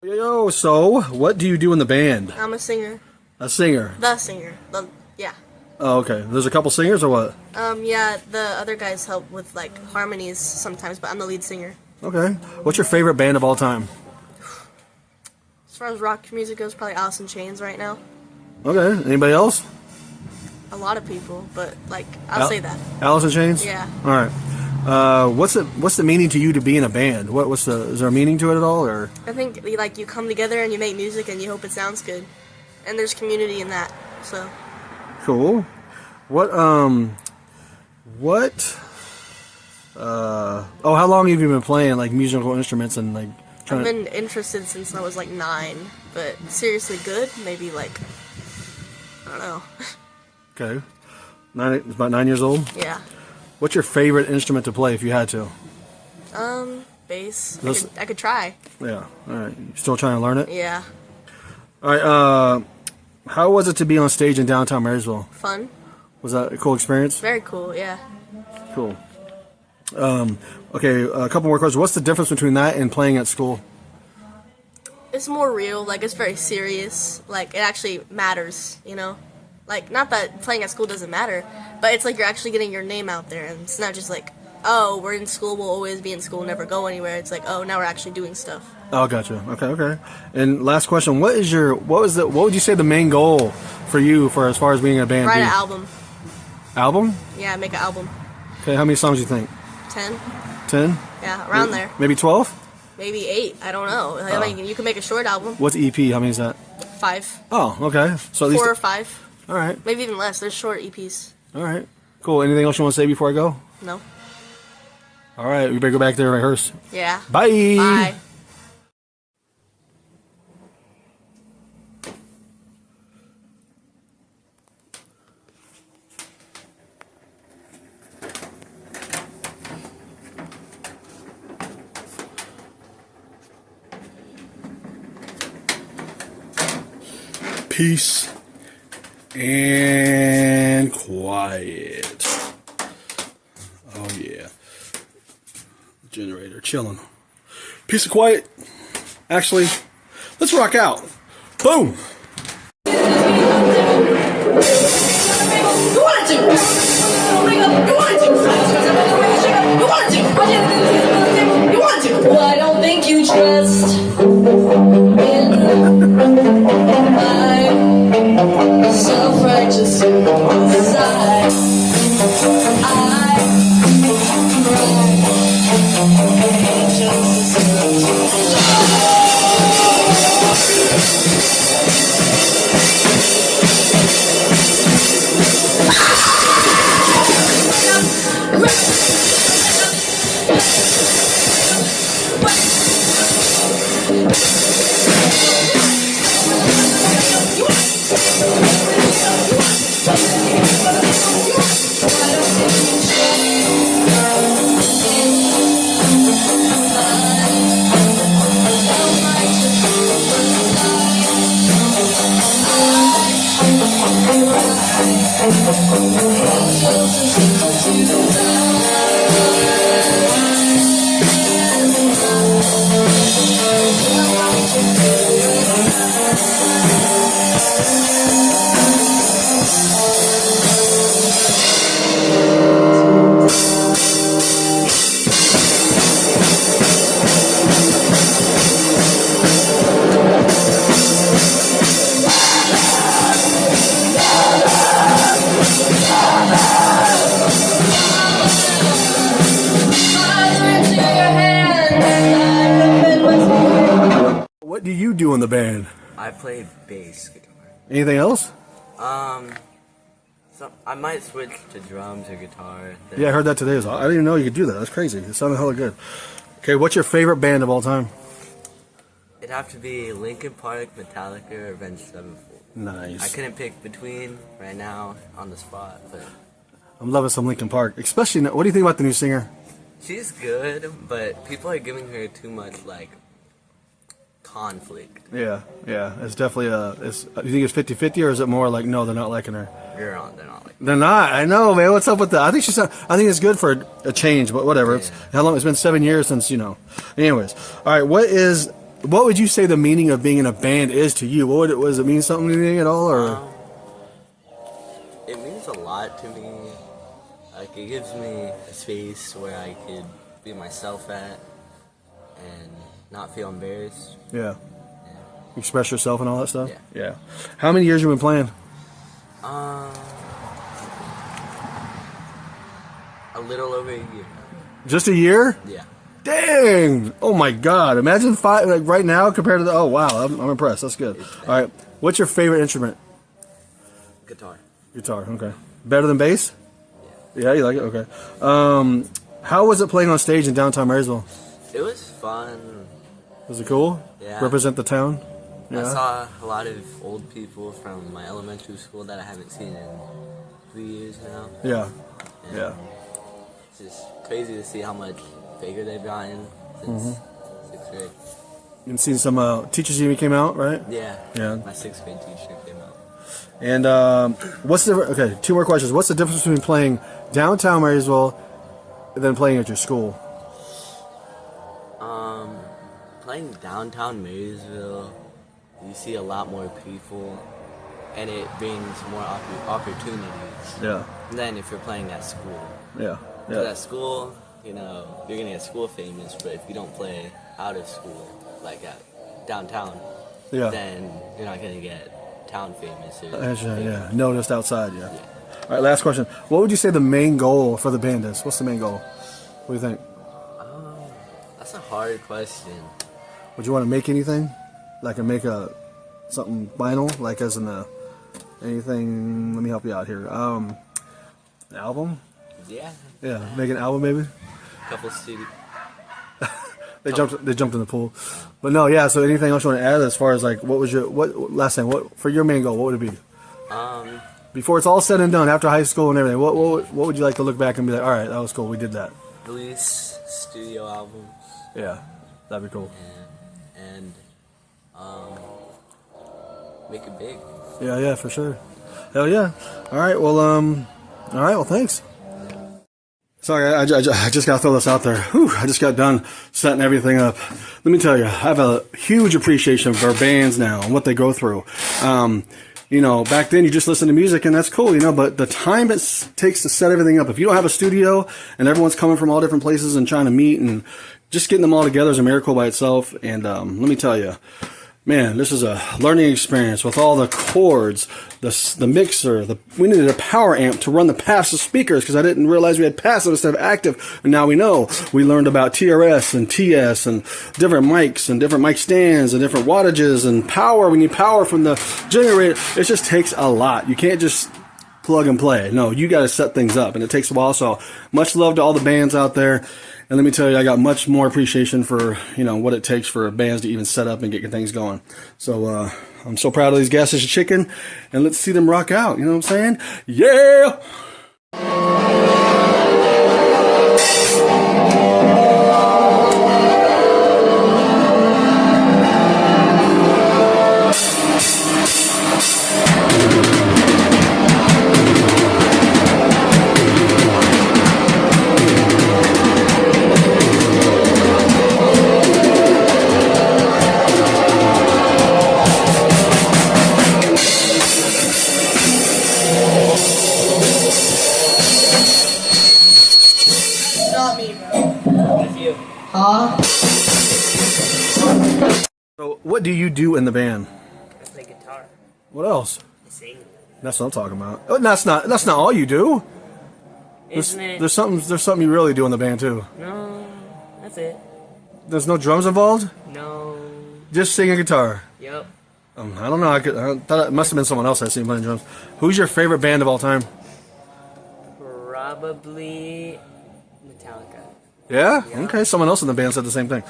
Yo, so what do you do in the band? I'm a singer. A singer? The singer. Yeah. Oh, okay. There's a couple singers or what? Yeah, the other guys help with, like, harmonies sometimes, but I'm the lead singer. Okay. What's your favorite band of all time? As far as rock music goes, probably Alice in Chains right now. Okay. Anybody else? A lot of people, but, like, I'll say that. Alice in Chains? Yeah. All right. What's the meaning to you to be in a band? Is there a meaning to it at all, or? I think, like, you come together and you make music and you hope it sounds good. And there's community in that, so. Cool. How long have you been playing, like, musical instruments and, like, I've been interested since I was, like, 9, but seriously good, maybe, like, I don't know. Okay. About 9 years old? Yeah. What's your favorite instrument to play if you had to? Bass. I could try. Yeah. All right. You still trying to learn it? Yeah. All right. How was it to be on stage in downtown Marysville? Fun. Was that a cool experience? Very cool, yeah. Cool. Okay, a couple more questions. What's the difference between that and playing at school? It's more real, like, it's very serious. Like, it actually matters, you know? Like, not that playing at school doesn't matter, but it's like you're actually getting your name out there, and it's not just like, oh, we're in school, we'll always be in school, never go anywhere. It's like, oh, now we're actually doing stuff. Oh, gotcha. Okay. And last question: what would you say the main goal for you as far as being in a band? Write an album. Album? Yeah, make an album. Okay, how many songs do you think? 10. 10? Yeah, around there. Maybe 12? Maybe 8. I don't know. I mean, you can make a short album. What's EP? How many is that? 5. Oh, okay. So at least 4 or 5. All right. Maybe even less. There's short EPs. All right. Cool. Anything else you want to say before I go? No. All right. We better go back there and rehearse. Yeah. Bye. Bye. Peace and quiet. Oh yeah. Generator chilling. Peace and quiet. Actually, let's rock out. Boom. You want to. Well, I don't think you trust in my self-righteous side. I cry just What do you do in the band? I play bass guitar. Anything else? So I might switch to drums or guitar. Yeah, I heard that today. I didn't even know you could do that. That's crazy. It sounded hella good. Okay, what's your favorite band of all time? It'd have to be Linkin Park, Metallica, or Avenged Sevenfold. Nice. I couldn't pick between right now on the spot, but I'm loving some Linkin Park. Especially, what do you think about the new singer? she's good, but people are giving her too much, like, conflict. Yeah. It's definitely you think it's 50-50, or is it more like, no, they're not liking her? You're on, they're not like They're not. I know, man. What's up with that? I think it's good for a change, but whatever. Yeah. It's how long? It's been 7 years since, Anyways, all right. What is What would you say the meaning of being in a band is to you? What would it, does it mean something to you at all, or? It means a lot to me. Like, it gives me a space where I could be myself at and not feel embarrassed. Yeah. Express yourself and all that stuff? Yeah. Yeah. How many years you been playing? A little over a year. Just a year? Yeah. Dang! Oh my God! Imagine 5 like right now compared to the. Oh wow! I'm impressed. That's good. All right. What's your favorite instrument? Guitar. Guitar. Okay. Better than bass? Yeah, you like it. Okay. How was it playing on stage in downtown Marysville? It was fun. Was it cool? Yeah. Represent the town. I saw a lot of old people from my elementary school that I haven't seen in 3 years now. Yeah. And Yeah. It's just crazy to see how much bigger they've gotten since 6th grade. And seen some teachers even came out, right? Yeah. Yeah. My 6th grade teacher came out. And what's the okay? 2 more questions. What's the difference between playing downtown Marysville and then playing at your school? Playing downtown Marysville, you see a lot more people, and it brings more opportunities Yeah. than if you're playing at school. Yeah. Because Yeah. at school, you know, you're gonna get school famous, but if you don't play out of school, like at downtown, Yeah. then you're not gonna get town famous. Or Actually, yeah. Noticed outside. Yeah. All right. Last question. What would you say the main goal for the band is? What's the main goal? What do you think? That's a hard question. Would you want to make anything? Like make something vinyl? Like as in anything? Let me help you out here. An album? Yeah. Yeah. Make an album maybe. Couple studio. They jumped in the pool. But no, yeah. So anything else you want to add as far as like what last thing? What for your main goal? What would it be? Before it's all said and done, after high school and everything, what would you like to look back and be like, all right, that was cool, we did that. Release studio albums. Yeah, that'd be cool. And make it big. Yeah, for sure. Hell yeah. All right, well, thanks. Sorry, I just got to throw this out there. Whew, I just got done setting everything up. Let me tell you, I have a huge appreciation for bands now and what they go through. You know, back then you just listen to music and that's cool, you know, but the time it takes to set everything up, if you don't have a studio and everyone's coming from all different places and trying to meet and just getting them all together is a miracle by itself. And let me tell you, man, this is a learning experience with all the cords, the mixer. We needed a power amp to run the passive speakers because I didn't realize we had passive instead of active. And now we know. We learned about TRS and TS and different mics and different mic stands and different wattages and power. We need power from the generator. It just takes a lot. You can't just plug and play. No, you got to set things up, and it takes a while. So much love to all the bands out there. And let me tell you, I got much more appreciation for, you know, what it takes for bands to even set up and get things going. So I'm so proud of these Gas Station Chicken, and let's see them rock out. You know what I'm saying? Yeah! Not me, bro. Huh? So what do you do in the band? I play guitar. What else? I sing. That's what I'm talking about. Oh, that's not all you do. Isn't it? There's something you really do in the band too. No, that's it. There's no drums involved? No. Just singing guitar. Yep. I don't know. I thought it must have been someone else I seen playing drums. Who's your favorite band of all time? Probably Metallica. Yeah? Okay. Someone else in the band said the same thing.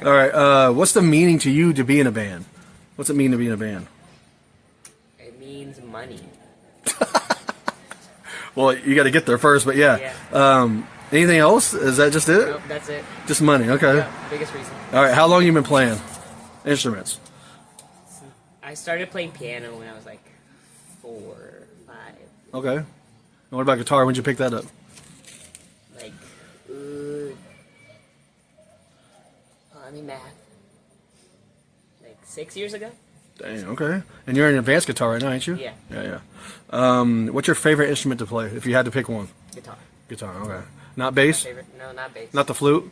All right. What's the meaning to you to be in a band? What's it mean to be in a band? It means money. Well, you got to get there first, but yeah. Anything else? Is that just it? Nope, that's it. Just money. Okay. Yep, biggest reason. All right. How long you been playing instruments? I started playing piano when I was like 4 or 5. Okay. And what about guitar? When'd you pick that up? Like, I mean math. like 6 years ago. Dang, okay. And you're in advanced guitar right now, ain't you? Yeah. Yeah. What's your favorite instrument to play, if you had to pick one? Guitar. Guitar, okay. Not bass? Favorite? No, not bass. Not the flute?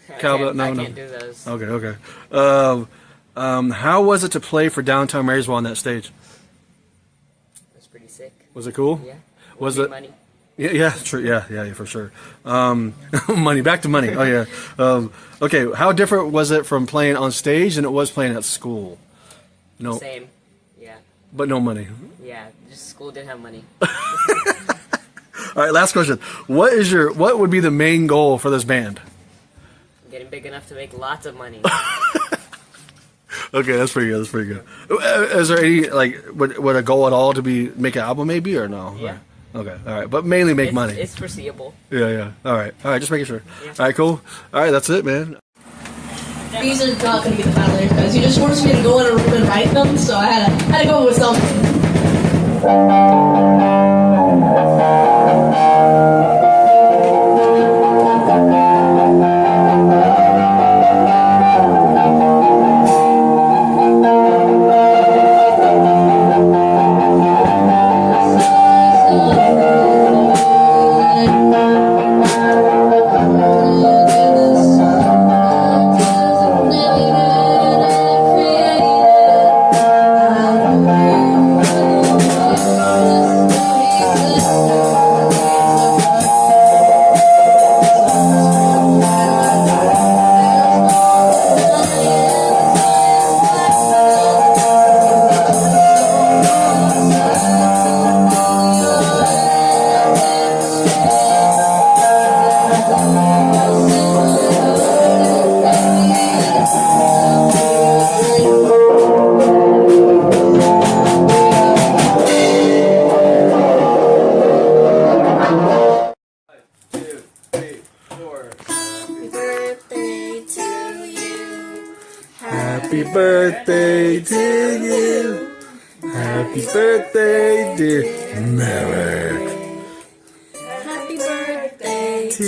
I Cowbell? can't, No, I no. can't do those. Okay. How was it to play for Downtown Marysville on that stage? It's pretty sick. Was it cool? Yeah. Was Free it? money? Yeah, true. Yeah, for sure. Money, back to money. Oh yeah. Okay, how different was it from playing on stage than it was playing at school? No, Same. Yeah. but no money. Yeah. Just school didn't have money. All right, last question. What would be the main goal for this band? Getting big enough to make lots of money. Okay, that's pretty good. Is there any would a goal at all to make an album maybe or no? Yeah. Okay, all right, but mainly make money. It's foreseeable. Yeah. All right, just making sure. Yeah. All right, cool. All right, that's it, man. These are not going to get the final because you just forced me to go in a room and write them, so I had to go with something. Happy birthday to you. Happy birthday, dear Merrick. Happy birthday To